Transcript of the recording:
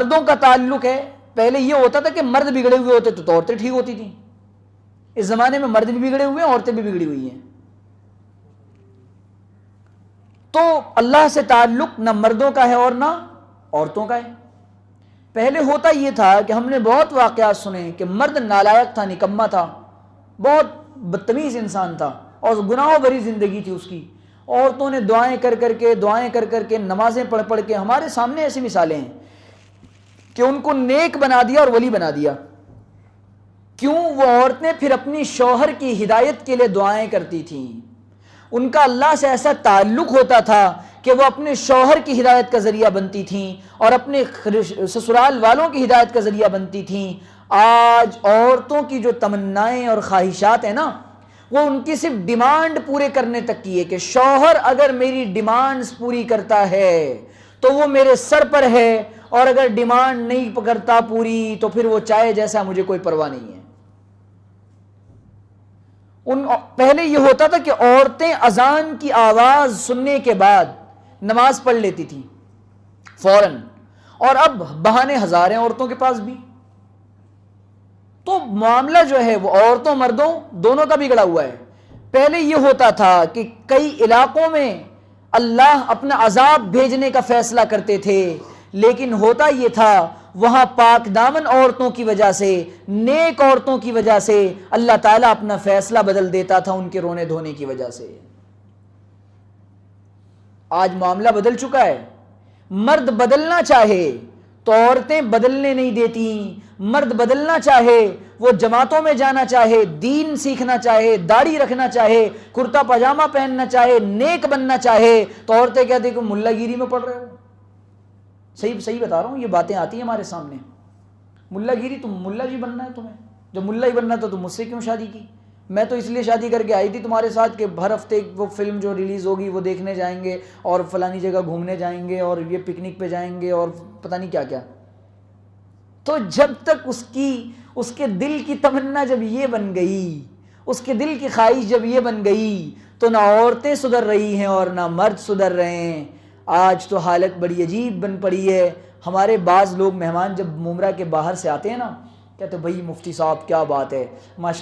مردوں کا تعلق ہے، پہلے یہ ہوتا تھا کہ مرد بگڑے ہوئے ہوتے تو عورتیں ٹھیک ہوتی تھیں. اس زمانے میں مرد بھی بگڑے ہوئے ہیں، عورتیں بھی بگڑی ہوئی ہیں. تو اللہ سے تعلق نہ مردوں کا ہے اور نہ عورتوں کا ہے. پہلے ہوتا یہ تھا کہ ہم نے بہت واقعات سنے کہ مرد نالائق تھا، نکما تھا، بہت بدتمیز انسان تھا اور گناہوں بھری زندگی تھی اس کی. عورتوں نے دعائیں کر کر کے نمازیں پڑھ کے، ہمارے سامنے ایسی مثالیں ہیں کہ ان کو نیک بنا دیا اور ولی بنا دیا. کیوں؟ وہ عورتیں پھر اپنی شوہر کی ہدایت کے لیے دعائیں کرتی تھیں. ان کا اللہ سے ایسا تعلق ہوتا تھا کہ وہ اپنے شوہر کی ہدایت کا ذریعہ بنتی تھیں اور اپنے سسرال والوں کی ہدایت کا ذریعہ بنتی تھیں. آج عورتوں کی جو تمنائیں اور خواہشات ہیں نا، وہ ان کی صرف ڈیمانڈ پورے کرنے تک کی ہے کہ شوہر اگر میری ڈیمانڈز پوری کرتا ہے تو وہ میرے سر پر ہے، اور اگر ڈیمانڈ نہیں کرتا پوری تو پھر وہ چاہے جیسا، مجھے کوئی پرواہ نہیں ہے. پہلے یہ ہوتا تھا کہ عورتیں اذان کی آواز سننے کے بعد نماز پڑھ لیتی تھیں فوراً، اور اب بہانے ہزار ہیں عورتوں کے پاس بھی. تو معاملہ جو ہے وہ عورتوں مردوں دونوں کا بگڑا ہوا ہے. پہلے یہ ہوتا تھا کہ کئی علاقوں میں اللہ اپنا عذاب بھیجنے کا فیصلہ کرتے تھے، لیکن ہوتا یہ تھا وہاں پاک دامن عورتوں کی وجہ سے، نیک عورتوں کی وجہ سے اللہ تعالیٰ اپنا فیصلہ بدل دیتا تھا ان کے رونے دھونے کی وجہ سے. آج معاملہ بدل چکا ہے. مرد بدلنا چاہے تو عورتیں بدلنے نہیں دیتی. مرد بدلنا چاہے، وہ جماعتوں میں جانا چاہے، دین سیکھنا چاہے، داڑھی رکھنا چاہے، کرتا پاجامہ پہننا چاہے، نیک بننا چاہے، تو عورتیں کہتے ہیں کہ ملا گیری میں پڑھ رہے ہو. صحیح بتا رہا ہوں، یہ باتیں آتی ہیں ہمارے سامنے. ملا گیری، تم ملا جی بننا ہے تمہیں؟ جب ملا ہی بننا تو مجھ سے کیوں شادی کی؟ میں تو اس لیے شادی کر کے آئی تھی تمہارے ساتھ کہ ہر ہفتے وہ فلم جو ریلیز ہوگی وہ دیکھنے جائیں گے، اور فلانی جگہ گھومنے جائیں گے، اور یہ پکنک پہ جائیں گے، اور پتہ نہیں کیا کیا. تو جب تک اس کے دل کی تمنا جب یہ بن گئی، اس کے دل کی خواہش جب یہ بن گئی، تو نہ عورتیں سدھر رہی ہیں اور نہ مرد سدھر رہے ہیں. آج تو حالت بڑی عجیب بن پڑی ہے. ہمارے بعض لوگ مہمان جب ممرہ کے باہر سے آتے ہیں نا، کہتے بھائی مفتی صاحب کیا بات ہے، ماشاء